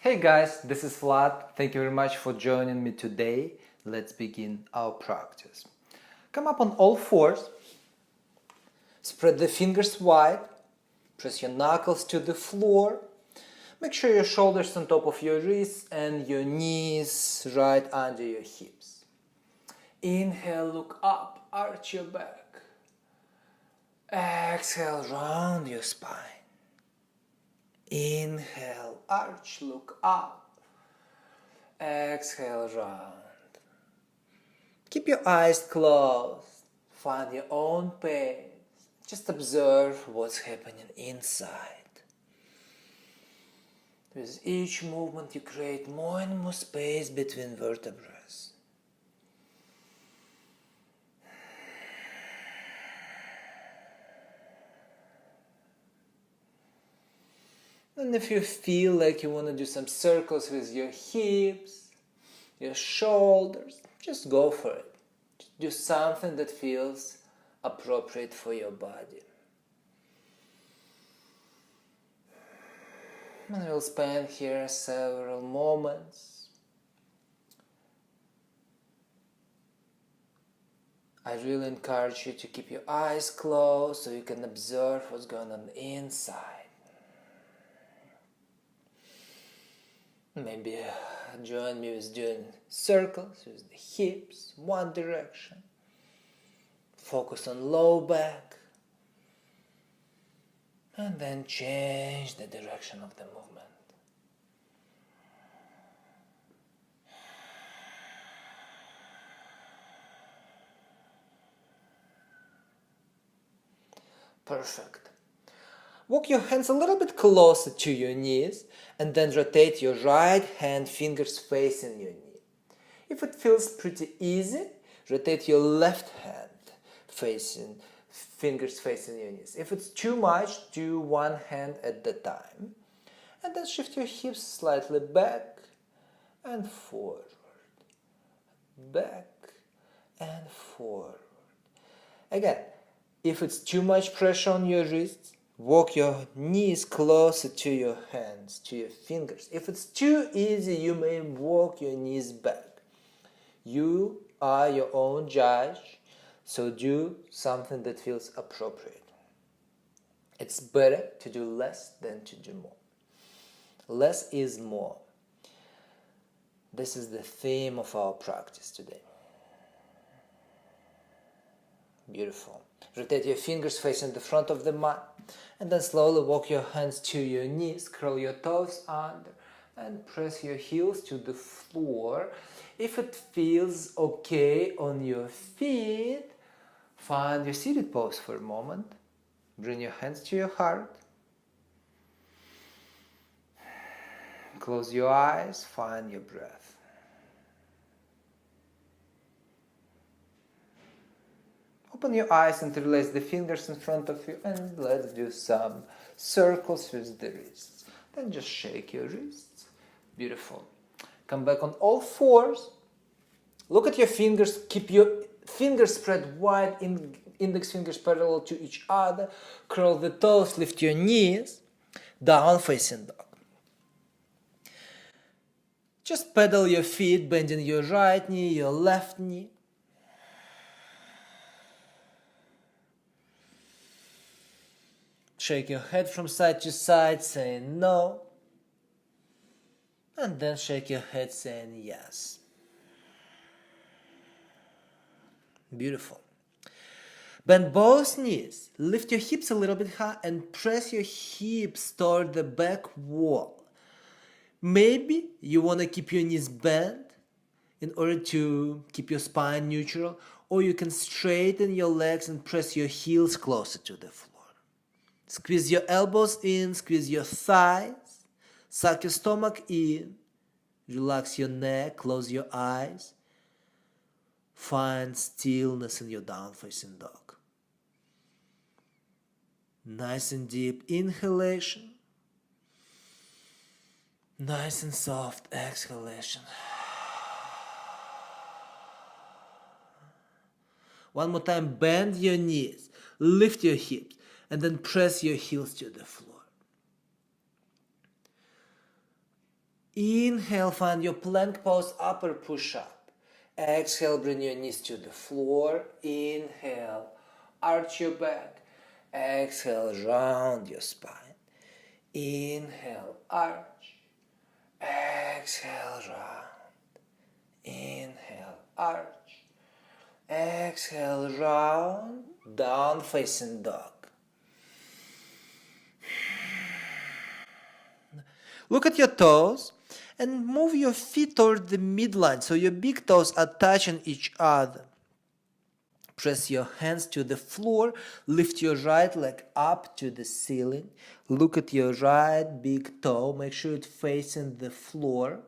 Hey guys, this is Vlad. Thank you very much for joining me today. Let's begin our practice. Come up on all fours. Spread the fingers wide. Press your knuckles to the floor. Make sure your shoulders on top of your wrists and your knees right under your hips. Inhale, look up, arch your back. Exhale, round your spine. Inhale, arch, look up. Exhale, round. Keep your eyes closed. Find your own pace. Just observe what's happening inside. With each movement, you create more and more space between vertebrae. And if you feel like you want to do some circles with your hips, your shoulders, just go for it. Just do something that feels appropriate for your body. And we'll spend here several moments. I really encourage you to keep your eyes closed so you can observe what's going on inside. Maybe join me with doing circles with the hips, one direction. Focus on low back. And then change the direction of the movement. Perfect. Walk your hands a little bit closer to your knees and then rotate your right hand fingers facing your knee. If it feels pretty easy, rotate your left hand fingers facing your knees. If it's too much, do one hand at the time. And then shift your hips slightly back and forward. Back and forward. Again, if it's too much pressure on your wrists, walk your knees closer to your hands, to your fingers. If it's too easy, you may walk your knees back. You are your own judge, so do something that feels appropriate. It's better to do less than to do more. Less is more. This is the theme of our practice today. Beautiful. Rotate your fingers facing the front of the mat. And then slowly walk your hands to your knees, curl your toes under, and press your heels to the floor. If it feels okay on your feet, find your seated pose for a moment. Bring your hands to your heart. Close your eyes, find your breath. Open your eyes and interlace the fingers in front of you, and let's do some circles with the wrists. Then just shake your wrists. Beautiful. Come back on all fours. Look at your fingers. Keep your fingers spread wide, index fingers parallel to each other. Curl the toes, lift your knees. Down facing dog. Just pedal your feet, bending your right knee, your left knee. Shake your head from side to side, saying no. And then shake your head, saying yes. Beautiful. Bend both knees. Lift your hips a little bit high and press your hips toward the back wall. Maybe you want to keep your knees bent in order to keep your spine neutral, or you can straighten your legs and press your heels closer to the floor. Squeeze your elbows in, squeeze your thighs, suck your stomach in, relax your neck, close your eyes. Find stillness in your down-facing dog. Nice and deep inhalation, nice and soft exhalation. One more time, bend your knees, lift your hips, and then press your heels to the floor. Inhale, find your plank pose, upper push-up. Exhale, bring your knees to the floor. Inhale, arch your back. Exhale, round your spine. Inhale, arch. Exhale, round. Inhale, arch. Exhale, round. Down facing dog. Look at your toes and move your feet toward the midline so your big toes are touching each other. Press your hands to the floor, lift your right leg up to the ceiling. Look at your right big toe, make sure it's facing the floor.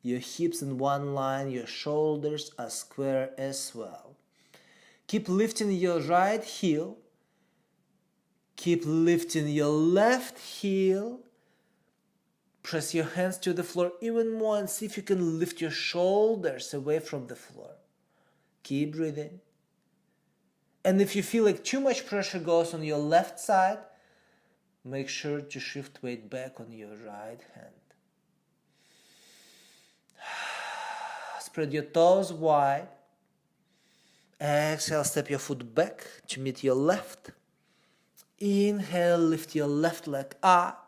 Your hips in one line, your shoulders are square as well. Keep lifting your right heel. Keep lifting your left heel. Press your hands to the floor even more and see if you can lift your shoulders away from the floor. Keep breathing. And if you feel like too much pressure goes on your left side, make sure to shift weight back on your right hand. Spread your toes wide. Exhale, step your foot back to meet your left. Inhale, lift your left leg up.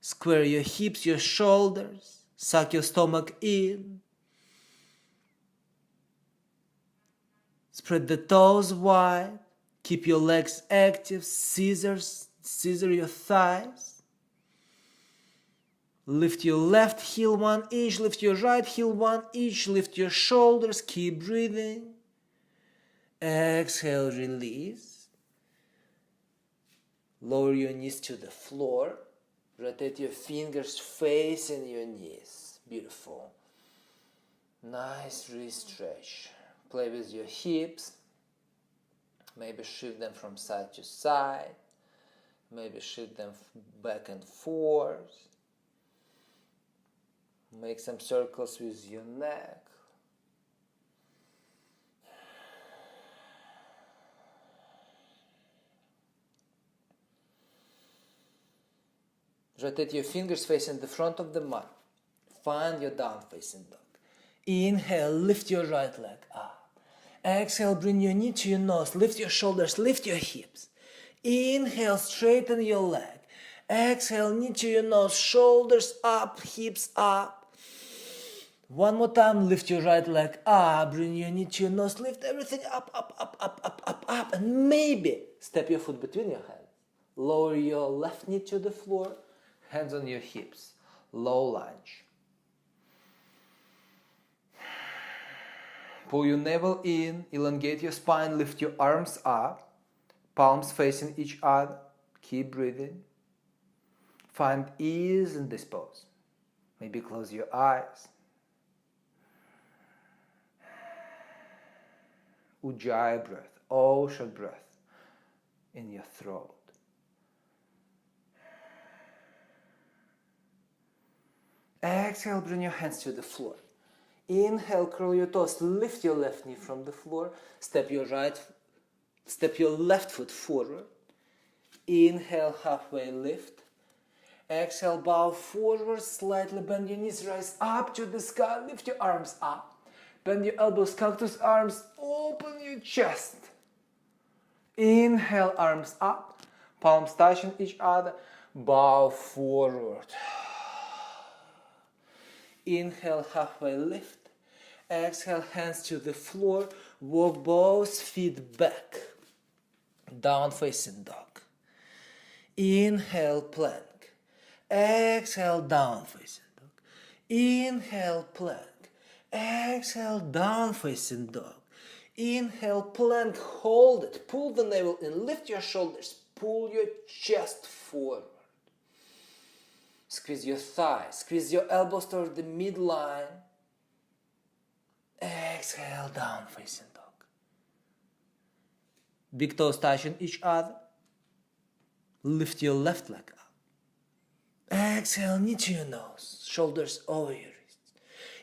Square your hips, your shoulders. Suck your stomach in. Spread the toes wide. Keep your legs active. Scissor your thighs. Lift your left heel 1 inch. Lift your right heel 1 inch. Lift your shoulders. Keep breathing. Exhale, release. Lower your knees to the floor. Rotate your fingers facing your knees. Beautiful. Nice wrist stretch. Play with your hips. Maybe shift them from side to side. Maybe shift them back and forth. Make some circles with your neck. Rotate your fingers facing the front of the mat. Find your down facing dog. Inhale, lift your right leg up. Exhale, bring your knee to your nose. Lift your shoulders, lift your hips. Inhale, straighten your leg. Exhale, knee to your nose, shoulders up, hips up. One more time, lift your right leg up. Bring your knee to your nose, lift everything up, up, up, up, up, up, up. And maybe step your foot between your hands. Lower your left knee to the floor. Hands on your hips, low lunge. Pull your navel in, elongate your spine, lift your arms up, palms facing each other. Keep breathing. Find ease in this pose. Maybe close your eyes. Ujjayi breath, ocean breath in your throat. Exhale, bring your hands to the floor. Inhale, curl your toes, lift your left knee from the floor, step your left foot forward. Inhale, halfway lift. Exhale, bow forward, slightly bend your knees, rise up to the sky, lift your arms up. Bend your elbows, cactus arms, open your chest. Inhale, arms up, palms touching each other, bow forward. Inhale, halfway lift. Exhale, hands to the floor. Walk both feet back. Down facing dog. Inhale, plank. Exhale, down facing dog. Inhale, plank. Exhale, down facing dog. Inhale, plank. Hold it. Pull the navel in. Lift your shoulders. Pull your chest forward. Squeeze your thighs, squeeze your elbows toward the midline. Exhale, down facing dog. Big toes touching each other. Lift your left leg up. Exhale, knee to your nose, shoulders over your wrists.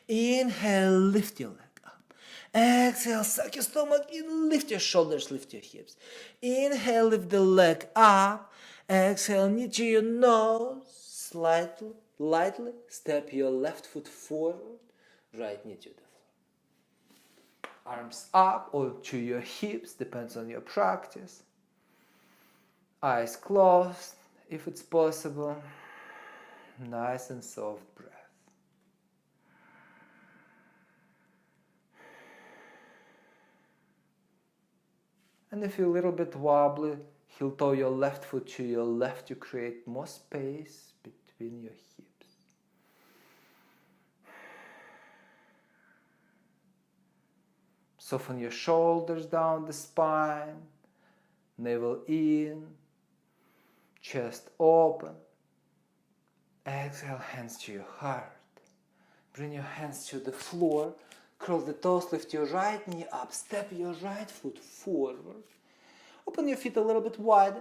Inhale, lift your leg up. Exhale, suck your stomach in, lift your shoulders, lift your hips. Inhale, lift the leg up. Exhale, knee to your nose. Slightly lightly step your left foot forward, right knee to the floor. Arms up or to your hips, depends on your practice. Eyes closed, if it's possible. Nice and soft breath. And if you're a little bit wobbly, heel toe your left foot to your left to create more space between your hips. Soften your shoulders down the spine, navel in, chest open. Exhale, hands to your heart. Bring your hands to the floor. Curl the toes, lift your right knee up, step your right foot forward. Open your feet a little bit wide,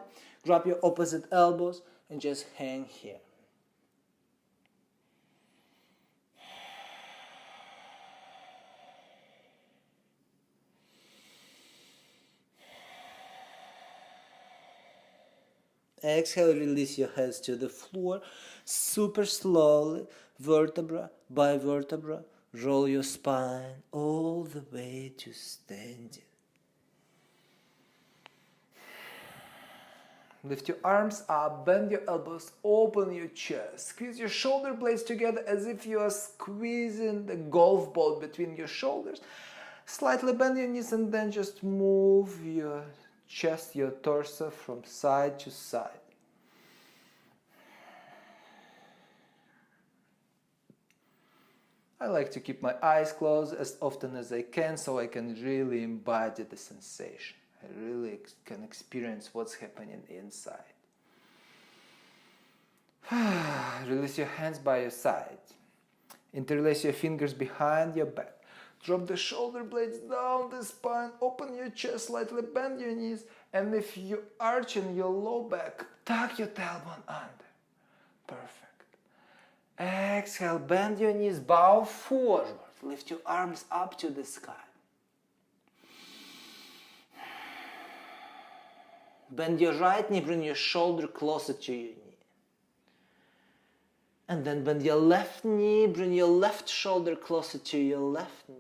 grab your opposite elbows and just hang here. Exhale, release your hands to the floor. Super slowly, vertebra by vertebra, roll your spine all the way to standing. Lift your arms up, bend your elbows, open your chest. Squeeze your shoulder blades together as if you are squeezing the golf ball between your shoulders. Slightly bend your knees and then just move your chest, your torso from side to side. I like to keep my eyes closed as often as I can so I can really embody the sensation. I really can experience what's happening inside. Release your hands by your side. Interlace your fingers behind your back. Drop the shoulder blades down the spine. Open your chest, slightly bend your knees. And if you arching your low back, tuck your tailbone under. Perfect. Exhale, bend your knees, bow forward. Lift your arms up to the sky. Bend your right knee, bring your shoulder closer to your knee. And then bend your left knee, bring your left shoulder closer to your left knee.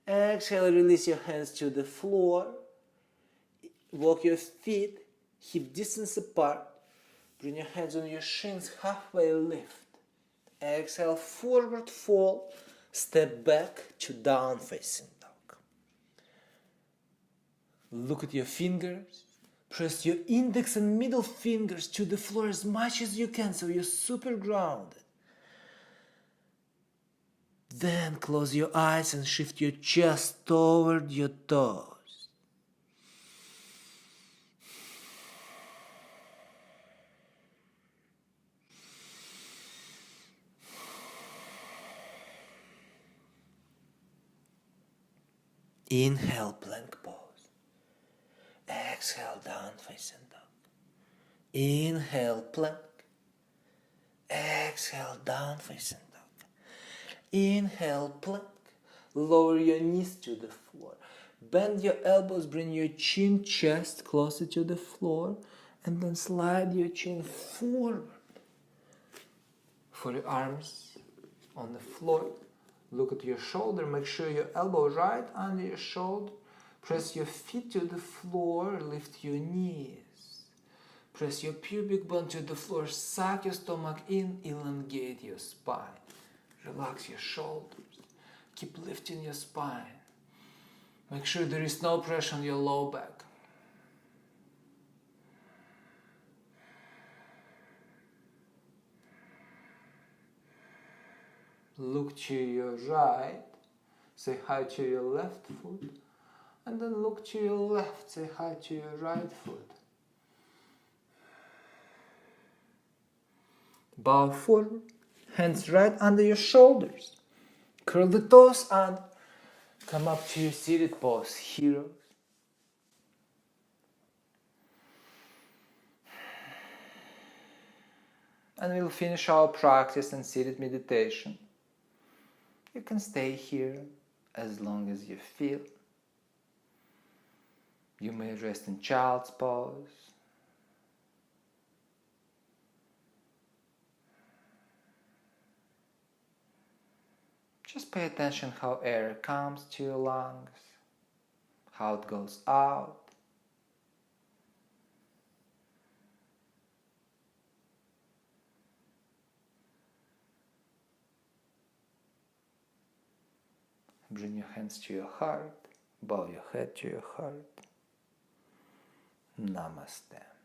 Exhale, release your hands to the floor. Walk your feet hip distance apart. Bring your hands on your shins, halfway lift. Exhale, forward fold. Step back to down facing dog. Look at your fingers. Press your index and middle fingers to the floor as much as you can so you're super grounded. Then close your eyes and shift your chest toward your toes. Inhale, plank pose. Exhale, down facing dog. Inhale, plank. Exhale, down facing dog. Inhale, plank. Lower your knees to the floor. Bend your elbows, bring your chin, chest closer to the floor, and then slide your chin forward. For your arms on the floor, look at your shoulder. Make sure your elbow right under your shoulder. Press your feet to the floor, lift your knees. Press your pubic bone to the floor, suck your stomach in, elongate your spine. Relax your shoulders. Keep lifting your spine. Make sure there is no pressure on your low back. Look to your right, say hi to your left foot. And then look to your left, say hi to your right foot. Bow forward, hands right under your shoulders. Curl the toes under. Come up to your seated pose, heroes. And we'll finish our practice in seated meditation. You can stay here as long as you feel. You may rest in child's pose. Just pay attention how air comes to your lungs, how it goes out. Bring your hands to your heart, bow your head to your heart. Namaste.